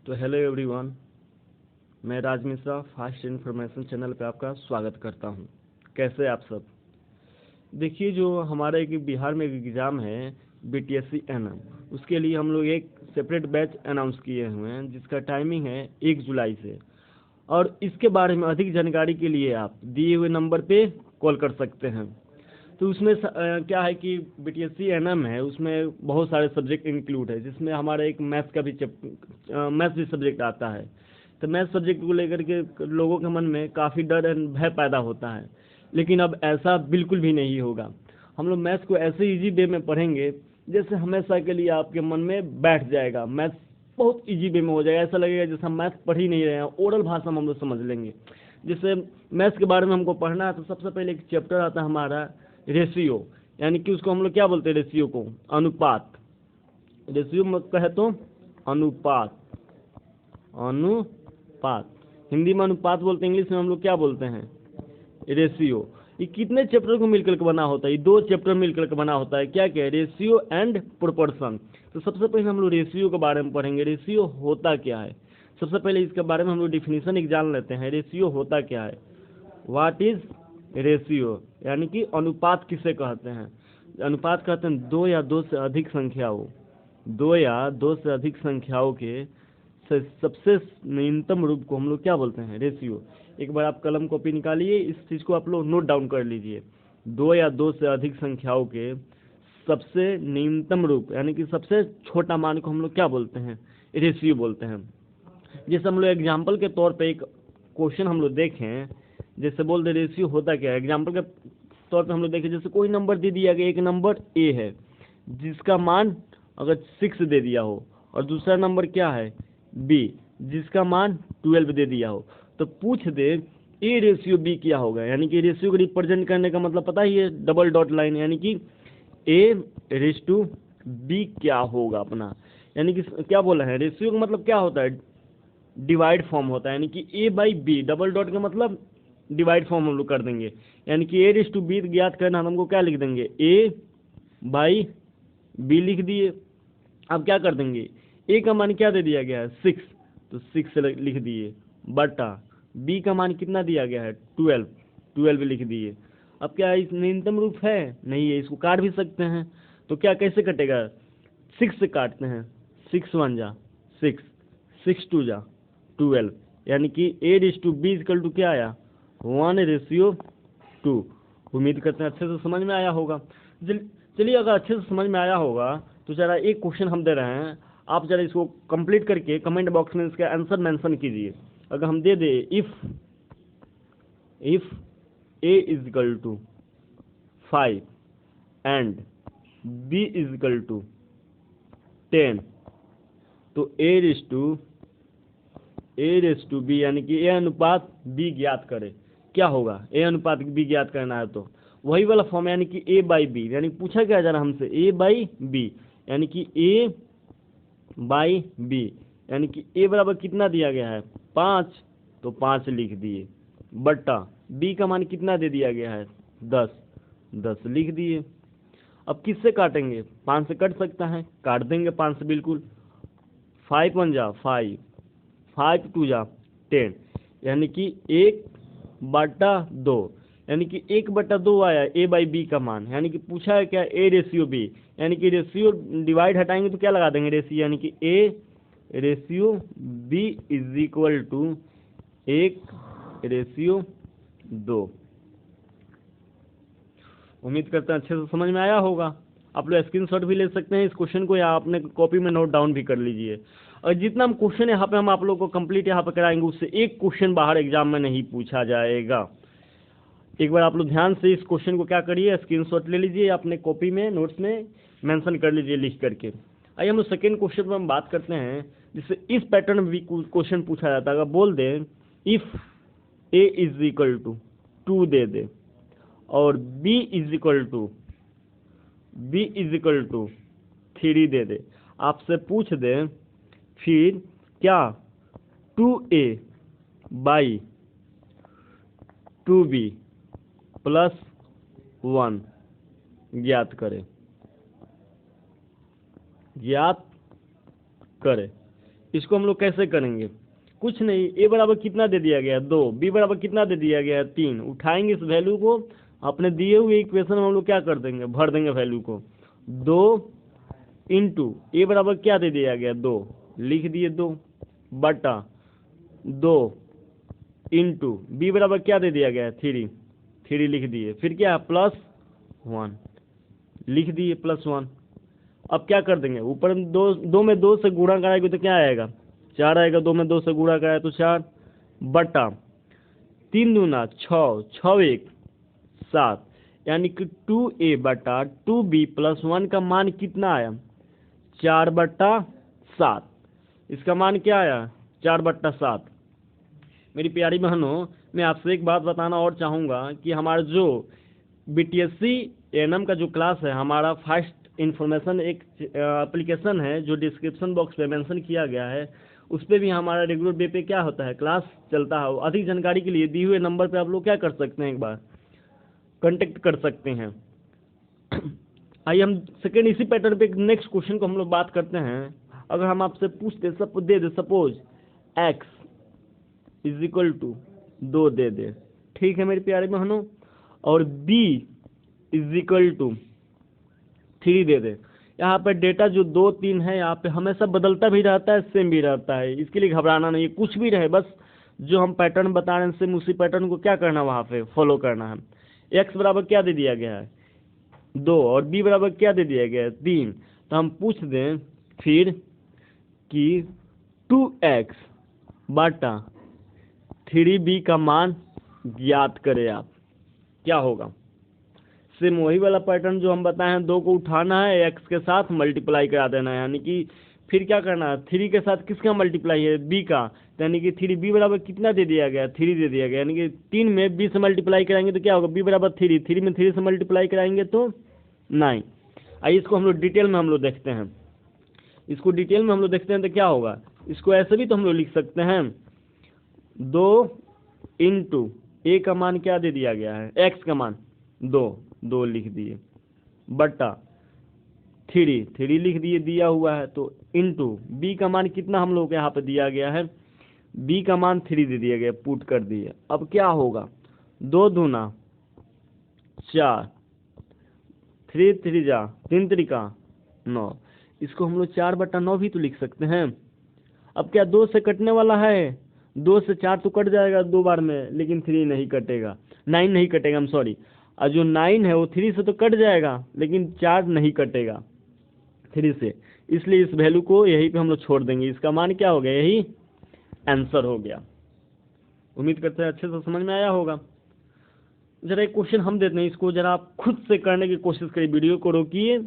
तो hello everyone, मैं राज Mishra fast information channel पे आपका स्वागत करता हूं। कैसे आप सब? देखिए, जो हमारा एक बिहार में एक एग्ज़ाम है बीटीएससी एनएम, उसके लिए हम लोग एक सेपरेट बैच अनाउंस किए हुए हैं जिसका टाइमिंग है 1 जुलाई से। और इसके बारे में अधिक जानकारी के लिए आप दिए हुए नंबर पे कॉल कर सकते हैं। तो उसमें क्या है कि बीटीएससी एनएम है, उसमें बहुत सारे सब्जेक्ट इंक्लूड है, जिसमें हमारा एक मैथ्स भी सब्जेक्ट आता है। तो मैथ्स सब्जेक्ट को लेकर के लोगों के मन में काफ़ी डर एंड भय पैदा होता है, लेकिन अब ऐसा बिल्कुल भी नहीं होगा। हम लोग मैथ्स को ऐसे इजी वे में पढ़ेंगे जैसे हमेशा के लिए आपके मन में बैठ जाएगा। मैथ्स बहुत इजी वे में हो जाएगा, ऐसा लगेगा जैसे हम मैथ्स पढ़ ही नहीं रहे हैं, ओरल भाषा में हम लोग समझ लेंगे। जैसे मैथ्स के बारे में हमको पढ़ना है तो सबसे पहले एक चैप्टर आता है हमारा रेशियो, यानी कि उसको हम लोग क्या बोलते हैं, रेशियो को अनुपात। रेशियो में कहे तो अनुपात, अनुपात हिंदी में अनुपात बोलते हैं, इंग्लिश में हम लोग क्या बोलते हैं, रेशियो। ये कितने चैप्टर को मिलकर के बना होता है? ये 2 चैप्टर मिलकर के बना होता है। क्या क्या? Ratio and proportion. तो सबसे पहले हम लोग रेशियो के बारे में पढ़ेंगे। रेशियो होता क्या है, सबसे पहले इसके बारे में हम लोग डिफिनीशन एक जान लेते हैं। रेशियो होता क्या है? व्हाट इज रेशियो, यानी कि अनुपात किसे कहते हैं? अनुपात कहते हैं दो या दो से अधिक संख्याओं, दो या दो से अधिक संख्याओं के सबसे न्यूनतम रूप को हम लोग क्या बोलते हैं, रेशियो। एक बार आप कलम कॉपी निकालिए, इस चीज़ को आप लोग नोट डाउन कर लीजिए। दो या दो से अधिक संख्याओं के सबसे न्यूनतम रूप, यानी कि सबसे छोटा मान को हम लोग क्या बोलते हैं, रेशियो बोलते हैं। जैसे हम लोग एग्जाम्पल के तौर पे एक क्वेश्चन हम लोग देखें, जैसे बोल दे रेशियो होता क्या है। एग्जाम्पल के तौर पे हम लोग देखें, जैसे कोई नंबर दे दिया गया, एक नंबर ए है जिसका मान अगर 6 दे दिया हो, और दूसरा नंबर क्या है बी जिसका मान 12 दे दिया हो, तो पूछ दे ए रेशियो बी क्या होगा। यानी कि रेशियो को रिप्रेजेंट करने का मतलब पता ही है, डबल डॉट लाइन, यानी कि ए रेस टू बी क्या होगा अपना। यानी कि क्या बोला है, रेशियो का मतलब क्या होता है, डिवाइड फॉर्म होता है। यानी कि ए बाई बी, डबल डॉट का मतलब डिवाइड फॉर्म हम लोग कर देंगे। यानी कि ए रेस टू बी ज्ञात करना, हमको क्या लिख देंगे, ए बाई बी लिख दिए। अब क्या कर देंगे, ए का मान क्या दे दिया गया है 6, तो 6 लिख दिए, बटा बी का मान कितना दिया गया है 12, 12 लिख दिए। अब क्या इस न्यूनतम रूप है, नहीं है, इसको काट भी सकते हैं। तो क्या कैसे कटेगा, 6 से काटते हैं, 6 1 जा 6, 6 2 जा 12, यानी कि A race to B equal to क्या आया 1:2। उम्मीद करते हैं अच्छे से समझ में आया होगा। चलिए, अगर अच्छे से समझ में आया होगा तो जरा एक क्वेश्चन हम दे रहे हैं, आप जरा इसको कंप्लीट करके कमेंट बॉक्स में इसका आंसर मेंशन कीजिए। अगर हम दे दे if A is equal to 5 and B is equal to 10, तो ए रेस टू बी, यानी कि ए अनुपात बी ज्ञात करे। क्या होगा, ए अनुपात बी ज्ञात करना है तो वही वाला फॉर्म, यानी कि ए बाई बी। यानी पूछा क्या जा रहा हमसे, ए बाई बी, यानी कि ए बाई बी, यानी कि ए बराबर कितना दिया गया है 5, तो 5 लिख दिए, बट्टा बी का मान कितना दे दिया गया है 10, 10 लिख दिए। अब किससे काटेंगे, 5 से कट सकता है, काट देंगे 5 से बिल्कुल। 5 1 जा 5, 5 2 जा 10, यानी कि 1/2, यानी कि 1/2 आया ए बाई बी का मान। यानी कि पूछा है क्या, ए रेशियो बी, यानी कि रेशियो डिवाइड हटाएंगे तो क्या लगा देंगे रेशियो, यानी कि a ratio b is equal to 1:2। उम्मीद करते हैं अच्छे से समझ में आया होगा। आप लोग स्क्रीनशॉट भी ले सकते हैं इस क्वेश्चन को, या अपने कॉपी में नोट डाउन भी कर लीजिए। और जितना हम क्वेश्चन यहाँ पे हम आप लोग को कंप्लीट यहाँ पे कराएंगे, उससे एक क्वेश्चन बाहर एग्जाम में नहीं पूछा जाएगा। एक बार आप लोग ध्यान से इस क्वेश्चन को क्या करिए, स्क्रीनशॉट ले लीजिए, अपने कॉपी में नोट्स में मेंशन कर लीजिए लिख करके। आइए हम लोग सेकेंड क्वेश्चन पर हम बात करते हैं, जिससे इस पैटर्न में भी क्वेश्चन पूछा जाता है। अगर बोल दे if A is equal to 2 दे दे और बी इज इक्वल टू 3 दे दे, आपसे पूछ दे फिर क्या 2a बाई 2b प्लस 1 ज्ञात करे। इसको हम लोग कैसे करेंगे? कुछ नहीं, ए बराबर कितना दे दिया गया है 2, बी बराबर कितना दे दिया गया है 3। उठाएंगे इस वैल्यू को, अपने दिए हुए इक्वेशन में हम लोग क्या कर देंगे, भर देंगे वैल्यू को। 2 इंटू ए बराबर क्या दे दिया गया 2, लिख दिए 2 बटा 2 इंटू बी बराबर क्या दे दिया गया है 3 लिख दिए, फिर क्या +1 लिख दिए +1। अब क्या कर देंगे, ऊपर में 2 में 2 से गुणा कराएंगे तो क्या आएगा 4 आएगा, 2 में 2 से गुणा कराए तो 4 बटा 3 दूना 6, 6 1 7, यानी कि 2a बटा 2b + 1 का मान कितना आया 4/7। इसका मान क्या आया 4/7। मेरी प्यारी बहनों, मैं आपसे एक बात बताना और चाहूँगा कि हमारा जो BTSC ANM का जो क्लास है, हमारा फास्ट इन्फॉर्मेशन एक एप्लीकेशन है जो डिस्क्रिप्शन बॉक्स पे मेंशन किया गया है, उस पर भी हमारा रेगुलर बे पे क्या होता है, क्लास चलता है। अधिक जानकारी के लिए दिए हुए नंबर पे आप लोग क्या कर सकते हैं, एक बार कांटेक्ट कर सकते हैं। आइए हम सेकेंड इसी पैटर्न पे नेक्स्ट क्वेश्चन को हम लोग बात करते हैं। अगर हम आपसे पूछते सपोज x = 2 दे दे, ठीक है मेरे प्यारे बहनों, और b = 3 दे दे। यहाँ पे डेटा जो 2 3 है यहाँ पे हमेशा बदलता भी रहता है, सेम भी रहता है, इसके लिए घबराना नहीं है, कुछ भी रहे, बस जो हम पैटर्न बता रहे हैं सेम उसी पैटर्न को क्या करना है, वहाँ पे फॉलो करना है। x बराबर क्या दे दिया गया है 2 और b बराबर क्या दे दिया गया है 3, तो हम पूछ दें फिर कि 2x बटा 3b का मान ज्ञात करें आप, क्या होगा। सेम वही वाला पैटर्न जो हम बताए हैं, 2 को उठाना है, x के साथ मल्टीप्लाई करा देना है, यानी कि फिर क्या करना है 3 के साथ किसका मल्टीप्लाई है b का, यानी कि 3b बराबर कितना दे दिया गया 3 दे दिया गया, यानी कि 3 में b से मल्टीप्लाई कराएंगे तो क्या होगा b बराबर 3 में 3 से मल्टीप्लाई कराएंगे तो 9। आइए इसको हम लोग डिटेल में हम लोग देखते हैं, इसको डिटेल में हम लोग देखते हैं तो क्या होगा। इसको ऐसे भी तो हम लोग लिख सकते हैं 2 इंटू ए का मान क्या दे दिया गया है x का मान 2 लिख दिए बटा 3 लिख दिए दिया हुआ है, तो इंटू b का मान कितना हम लोग को यहाँ पे दिया गया है, b का मान 3 दे दिया गया, पुट कर दिए। अब क्या होगा 2 दूना 4, 3 3 जा 3 3 9, इसको हम लोग 4/9 भी तो लिख सकते हैं। अब क्या 2 से कटने वाला है, 2 से 4 तो कट जाएगा 2 बार में, लेकिन 3 नहीं कटेगा, 9 नहीं कटेगा, हम सॉरी, और जो 9 है वो 3 से तो कट जाएगा, लेकिन 4 नहीं कटेगा 3 से, इसलिए इस वैल्यू को यहीं पे हम लोग छोड़ देंगे। इसका मान क्या हो गया, यही आंसर हो गया। उम्मीद करते हैं अच्छे से समझ में आया होगा। जरा एक क्वेश्चन हम देते हैं, इसको जरा आप खुद से करने की कोशिश करिए, वीडियो को रोकिए,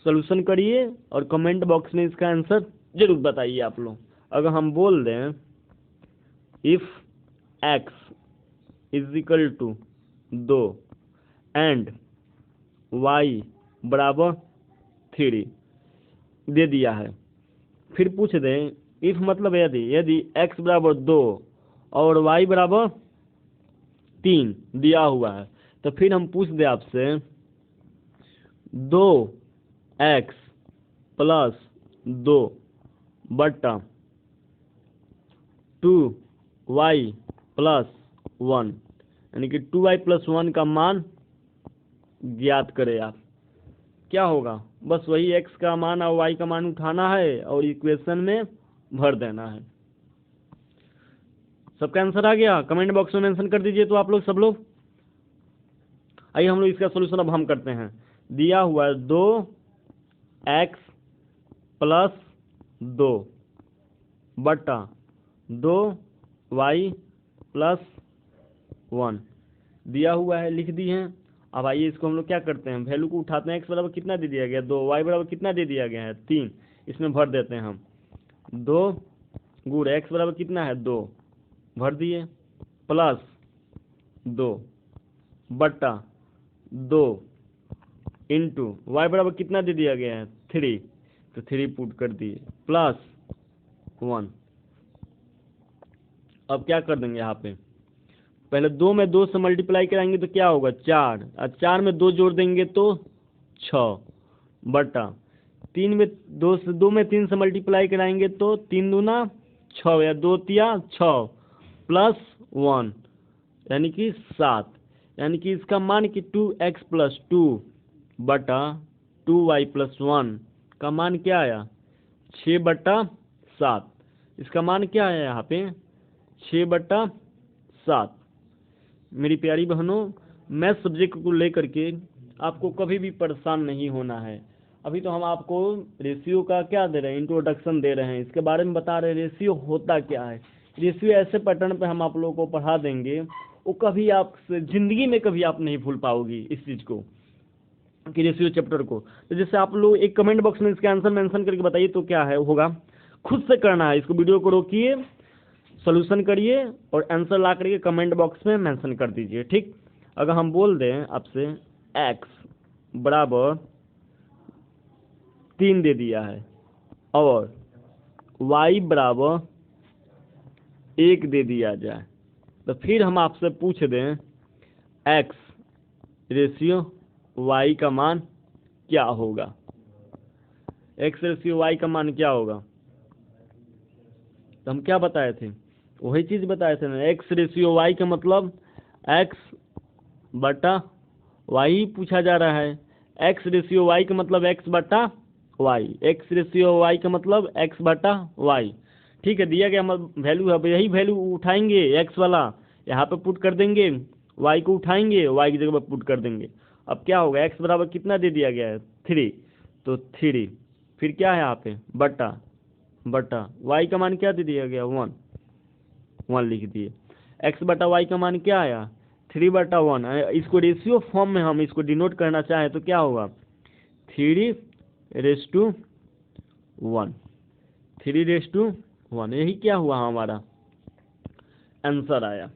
सॉल्यूशन करिए और कमेंट बॉक्स में इसका आंसर जरूर बताइए आप लोग। अगर हम बोल दें इफ x = 2 एंड y बराबर 3 दे दिया है, फिर पूछ दें इफ मतलब यदि x बराबर 2 और y बराबर 3 दिया हुआ है, तो फिर हम पूछ दें आपसे 2x + 2 बटा 2y + 1, यानी कि 2y + 1 का मान ज्ञात करें आप, क्या होगा। बस वही x का मान और y का मान उठाना है और इक्वेशन में भर देना है। सबका आंसर आ गया, कमेंट बॉक्स में मेंशन कर दीजिए तो आप लोग सब लोग। आइए हम लोग इसका सॉल्यूशन अब हम करते हैं। दिया हुआ है 2x + 2 बटा 2y + 1 दिया हुआ है, लिख दी है। अब आइए इसको हम लोग क्या करते हैं, वैल्यू को उठाते हैं। x बराबर कितना दे दिया गया 2, y बराबर कितना दे दिया गया है 3, इसमें भर देते हैं हम 2 गुण x बराबर कितना है 2 भर दिए प्लस 2 बटा 2 इंटू y बराबर कितना दे दिया गया है 3, तो 3 पुट कर दिए प्लस 1। अब क्या कर देंगे यहाँ पे, पहले 2 में 2 से मल्टीप्लाई कराएंगे तो क्या होगा 4, और 4 में 2 जोड़ देंगे तो 6 बटा 3 में 2 से 2 में 3 से मल्टीप्लाई कराएंगे तो 3 दूना 6 या 2 तिया 6 प्लस 1 यानी कि 7, यानी कि इसका मान कि 2x प्लस 2 बटा 2y प्लस 1 का मान क्या आया 6 बटा 7। इसका मान क्या आया यहाँ पे 6 बटा 7। मेरी प्यारी बहनों, मैथ सब्जेक्ट को लेकर के आपको कभी भी परेशान नहीं होना है। अभी तो हम आपको रेशियो का क्या दे रहे हैं, इंट्रोडक्शन दे रहे हैं, इसके बारे में बता रहे हैं रेशियो होता क्या है। रेशियो ऐसे पैटर्न पे हम आप लोगों को पढ़ा देंगे, वो कभी आप जिंदगी में कभी आप नहीं भूल पाओगी इस चीज़ को कि रेशियो चैप्टर को। तो जैसे आप लोग एक कमेंट बॉक्स में इसका आंसर मेंशन करके बताइए तो क्या है होगा, खुद से करना है। इसको वीडियो को रोकिए, सोल्यूशन करिए और आंसर ला करके कमेंट बॉक्स में मेंशन कर दीजिए, ठीक। अगर हम बोल दें आपसे x बराबर 3 दे दिया है और y बराबर 1 दे दिया जाए, तो फिर हम आपसे पूछ दें x रेशियो y का मान क्या होगा। x रेशियो y का मान क्या होगा, तो हम क्या बताए थे, वही चीज़ बताए थे ना। x रेशियो y का मतलब x बटा y पूछा जा रहा है। x रेशियो y का मतलब x बटा y, x रेशियो y का मतलब x बटा y, ठीक है। दिया गया वैल्यू है, अब यही वैल्यू उठाएंगे x वाला यहाँ पे पुट कर देंगे, y को उठाएंगे y की जगह पर पुट कर देंगे। अब क्या होगा, x बराबर कितना दे दिया गया है 3, तो 3 फिर क्या है यहाँ पे बटा y का मान क्या दे दिया गया 1 लिख दिए। x बटा y का मान क्या आया 3 बटा 1। इसको रेशियो फॉर्म में हम इसको डिनोट करना चाहें तो क्या होगा 3:1, 3:1, यही क्या हुआ हमारा आंसर आया,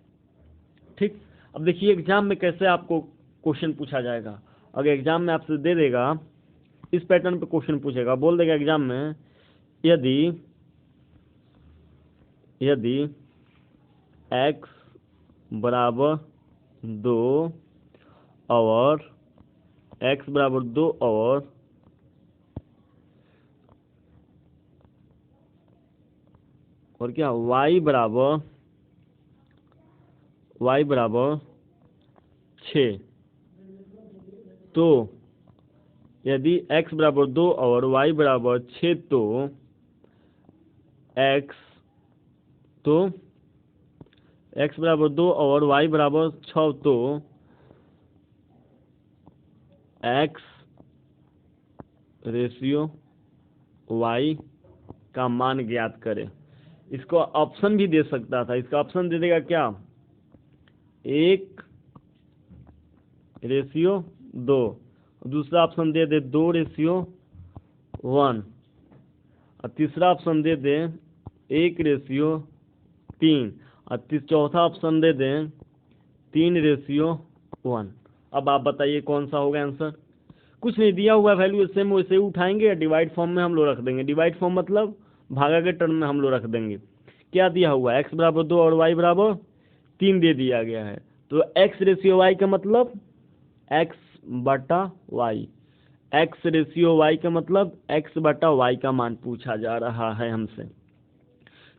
ठीक। अब देखिए एग्जाम में कैसे आपको क्वेश्चन पूछा जाएगा। अगर एग्जाम में आपसे दे देगा इस पैटर्न पे क्वेश्चन पूछेगा, बोल देगा एग्जाम में यदि x बराबर 2 और x बराबर 2 और क्या y बराबर 6, तो यदि x बराबर 2 और y बराबर 6 तो x बराबर 2 और y बराबर 6 तो x रेशियो y का मान ज्ञात करें। इसको ऑप्शन भी दे सकता था, इसका ऑप्शन दे देगा क्या 1:2, दूसरा ऑप्शन दे दे 2:1 और तीसरा ऑप्शन दे दे 1:3 और चौथा ऑप्शन दे दें 3:1। अब आप बताइए कौन सा होगा आंसर। कुछ नहीं दिया हुआ वैल्यू सेम वैसे ही उठाएंगे या डिवाइड फॉर्म में हम लोग रख देंगे। डिवाइड फॉर्म मतलब भागा के टर्म में हम लोग रख देंगे। क्या दिया हुआ है x बराबर 2 और y बराबर 3 दे दिया गया है, तो x रेशियो y का मतलब x बटा y, x रेशियो y का मतलब x बटा y का मान पूछा जा रहा है हमसे। तो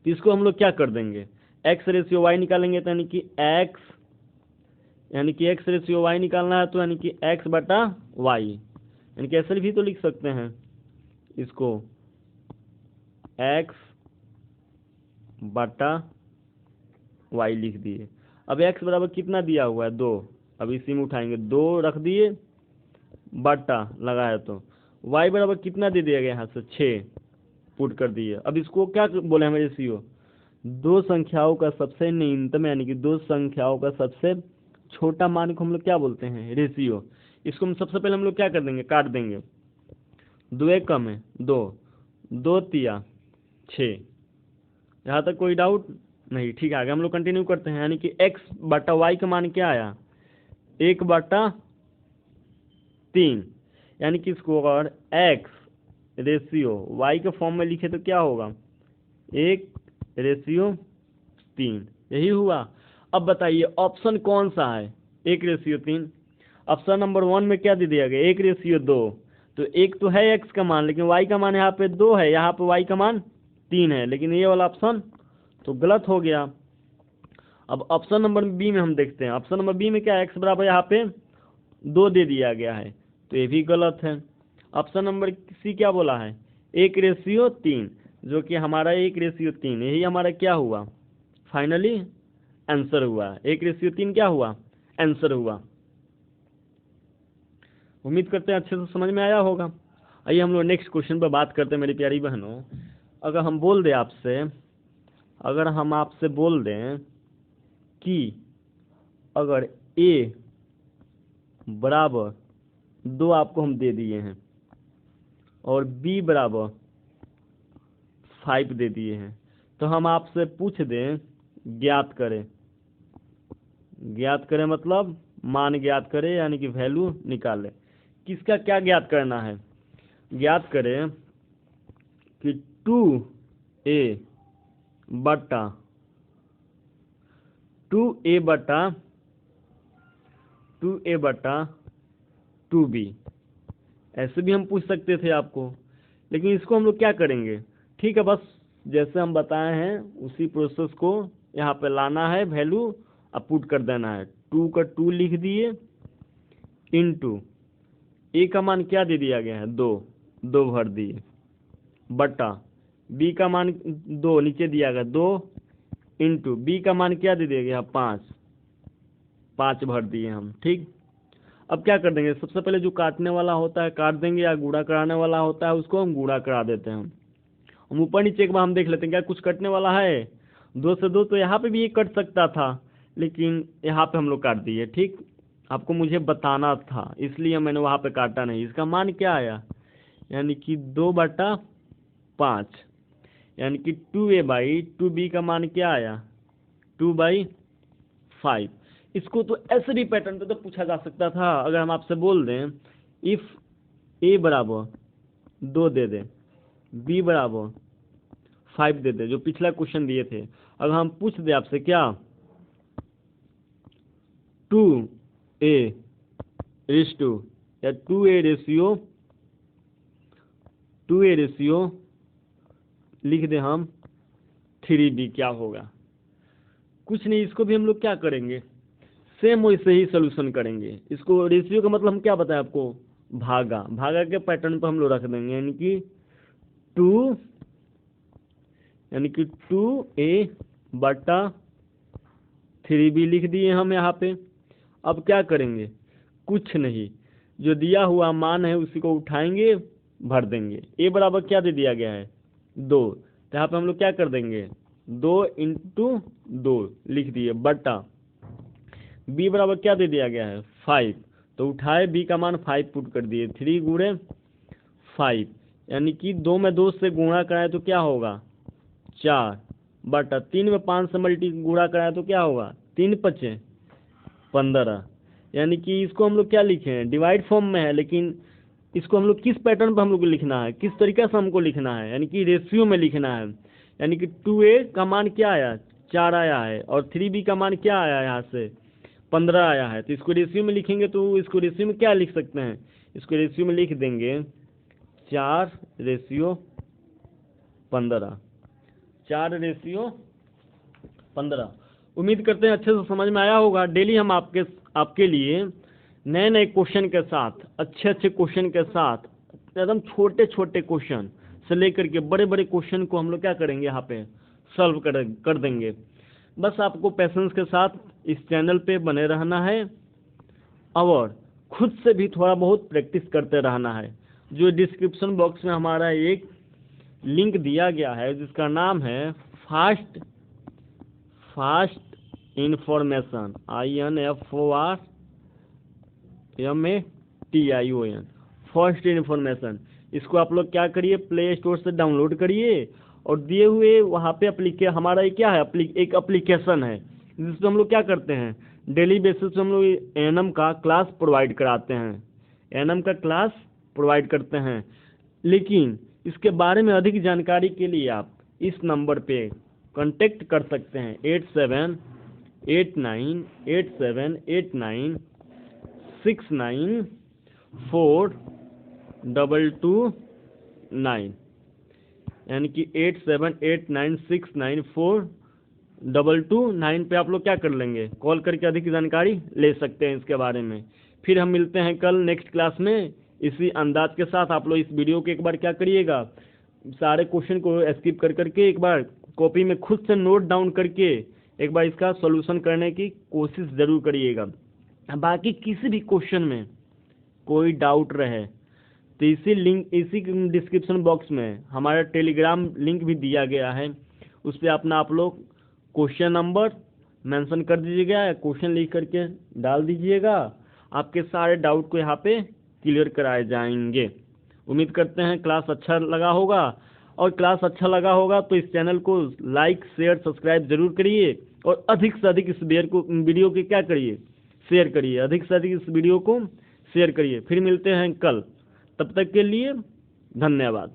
इसको हम लोग क्या कर देंगे x रेशियो y निकालेंगे, तो यानी कि x रेशियो y निकालना है तो यानी कि x बटा y, यानी कि ऐसे भी तो लिख सकते हैं इसको x बटा y लिख दिए। अब x बराबर कितना दिया हुआ है 2, अब इसी में उठाएंगे 2 रख दिए बटा लगाया तो y बराबर कितना दे दिया गया यहाँ से 6 पुट कर दिए। अब इसको क्या बोले हमें रेशियो, दो संख्याओं का सबसे न्यूनतम यानी कि दो संख्याओं का सबसे छोटा मान को हम लोग क्या बोलते हैं रेशियो। इसको हम सबसे पहले हम लोग क्या कर देंगे काट देंगे, 2 एक कम है 2, 2 तिया 6, यहाँ तक कोई डाउट नहीं, ठीक है। आगे हम लोग कंटिन्यू करते हैं, यानी कि x बटा y का मान क्या आया 1/3, यानी कि इसको अगर x रेशियो y के फॉर्म में लिखे तो क्या होगा 1/3, यही हुआ। अब बताइए ऑप्शन कौन सा है 1/3। ऑप्शन नंबर 1 में क्या दे दिया गया 1/2, तो एक तो है x का मान, लेकिन y का मान यहाँ पे 2 है, यहाँ पे y का मान 3 है, लेकिन ये वाला ऑप्शन तो गलत हो गया। अब ऑप्शन नंबर बी में हम देखते हैं। ऑप्शन नंबर बी में क्या है, x बराबर यहाँ पे 2 दे दिया गया है, तो ये भी गलत है। ऑप्शन नंबर सी क्या बोला है, 1:3, जो कि हमारा 1:3, यही हमारा क्या हुआ, फाइनली आंसर हुआ। 1:3 क्या हुआ, आंसर हुआ। उम्मीद करते हैं अच्छे से समझ में आया होगा। आइए हम लोग नेक्स्ट क्वेश्चन पर बात करते हैं मेरी प्यारी बहनों। अगर हम आपसे बोल दें कि अगर a बराबर 2 आपको हम दे दिए हैं और b बराबर 5 दे दिए हैं, तो हम आपसे पूछ दें ज्ञात करें मतलब मान ज्ञात करें, यानी कि वैल्यू निकालें। किसका क्या ज्ञात करना है, ज्ञात करें कि 2a बटा 2b। ऐसे भी हम पूछ सकते थे आपको, लेकिन इसको हम लोग क्या करेंगे, ठीक है, बस जैसे हम बताए हैं उसी प्रोसेस को यहाँ पे लाना है, वैल्यू अब पुट कर देना है। 2 का 2 लिख दिए, इनटू ए का मान क्या दे दिया गया है, 2 भर दिए, बटा बी का मान 2 नीचे दिया गया 2, इनटू बी का मान क्या दे दिया गया 5 भर दिए हम। ठीक, अब क्या कर देंगे, सबसे पहले जो काटने वाला होता है काट देंगे, या गुणा कराने वाला होता है उसको हम गुणा करा देते हैं। हम ऊपर नीचे एक बार हम देख लेते हैं क्या कुछ कटने वाला है। 2 से 2 तो यहाँ पे भी ये कट सकता था, लेकिन यहाँ पे हम लोग काट दिए। ठीक, आपको मुझे बताना था इसलिए मैंने वहाँ पे काटा नहीं। इसका मान क्या आया, यानी कि 2/5, यानी कि 2a/2b का मान क्या आया, 2/5। इसको तो ऐसे भी पैटर्न पे तो पूछा जा सकता था। अगर हम आपसे बोल दें इफ a बराबर 2 दे दें, b बराबर 5 दे दें, जो पिछला क्वेश्चन दिए थे, अगर हम पूछ दे आपसे क्या 2a रेशियो या 2a रेशियो लिख दें हम 3b, क्या होगा, कुछ नहीं। इसको भी हम लोग क्या करेंगे, सेम वैसे ही सोल्यूशन करेंगे। इसको रेशियो का मतलब हम क्या बताएं आपको, भागा के पैटर्न पर हम लोग रख देंगे, यानी कि 2a बटा 3b लिख दिए हम यहाँ पे। अब क्या करेंगे, कुछ नहीं, जो दिया हुआ मान है उसी को उठाएंगे, भर देंगे। a बराबर क्या दे दिया गया है 2, तो यहाँ पे हम लोग क्या कर देंगे 2 × 2 लिख दिए, बटा b बराबर क्या दे दिया गया है 5, तो उठाए b का मान 5 पुट कर दिए, 3 गुणे 5, यानी कि 2 में 2 से गुणा कराए तो क्या होगा 4, बटा 3 में 5 से गुणा कराए तो क्या होगा 3×5 = 15। यानी कि इसको हम लोग क्या लिखे हैं, डिवाइड फॉर्म में है, लेकिन इसको हम लोग किस पैटर्न पर हम लोग को लिखना है, किस तरीके से हमको लिखना है, यानी कि रेशियो में लिखना है। यानी कि 2a का मान क्या आया 4 आया है, और 3b का मान क्या आया यहाँ से 15 आया है। तो इसको रेशियो में लिखेंगे तो इसको रेशियो में क्या लिख सकते हैं, इसको रेशियो में लिख देंगे 4:15, 4:15। उम्मीद करते हैं अच्छे से समझ में आया होगा। डेली हम आपके लिए नए नए क्वेश्चन के साथ, अच्छे क्वेश्चन के साथ, एकदम छोटे क्वेश्चन से लेकर के बड़े क्वेश्चन को हम लोग क्या करेंगे यहाँ पे सॉल्व कर देंगे। बस आपको पेशेंस के साथ इस चैनल पे बने रहना है और खुद से भी थोड़ा बहुत प्रैक्टिस करते रहना है। जो डिस्क्रिप्शन बॉक्स में हमारा एक लिंक दिया गया है जिसका नाम है fast information, INFORMATION, fast information. इसको आप लोग क्या करिए, प्ले स्टोर से डाउनलोड करिए, और दिए हुए वहाँ पे हमारा ये क्या है, एक एप्लीकेशन है जिससे हम लोग क्या करते हैं, डेली बेसिस पे हम लोग एएनएम का क्लास प्रोवाइड कराते हैं, एएनएम का क्लास प्रोवाइड करते हैं। लेकिन इसके बारे में अधिक जानकारी के लिए आप इस नंबर पे कांटेक्ट कर सकते हैं, 878987896947। 87829, यानी कि 8789694229 पे आप लोग क्या कर लेंगे, कॉल करके अधिक जानकारी ले सकते हैं इसके बारे में। फिर हम मिलते हैं कल नेक्स्ट क्लास में इसी अंदाज के साथ। आप लोग इस वीडियो को एक बार क्या करिएगा, सारे क्वेश्चन को स्किप कर करके एक बार कॉपी में खुद से नोट डाउन करके एक बार इसका सॉल्यूशन करने की कोशिश ज़रूर करिएगा। बाकी किसी भी क्वेश्चन में कोई डाउट रहे तो इसी डिस्क्रिप्शन बॉक्स में हमारा टेलीग्राम लिंक भी दिया गया है, उस पर अपना आप लोग क्वेश्चन नंबर मेंशन कर दीजिएगा या क्वेश्चन लिख करके डाल दीजिएगा, आपके सारे डाउट को यहाँ पे क्लियर कराए जाएंगे। उम्मीद करते हैं क्लास अच्छा लगा होगा, और क्लास अच्छा लगा होगा तो इस चैनल को लाइक शेयर सब्सक्राइब जरूर करिए, और अधिक से अधिक इस वीडियो के क्या करिए, शेयर करिए, अधिक से अधिक इस वीडियो को शेयर करिए। फिर मिलते हैं कल, तब तक के लिए धन्यवाद।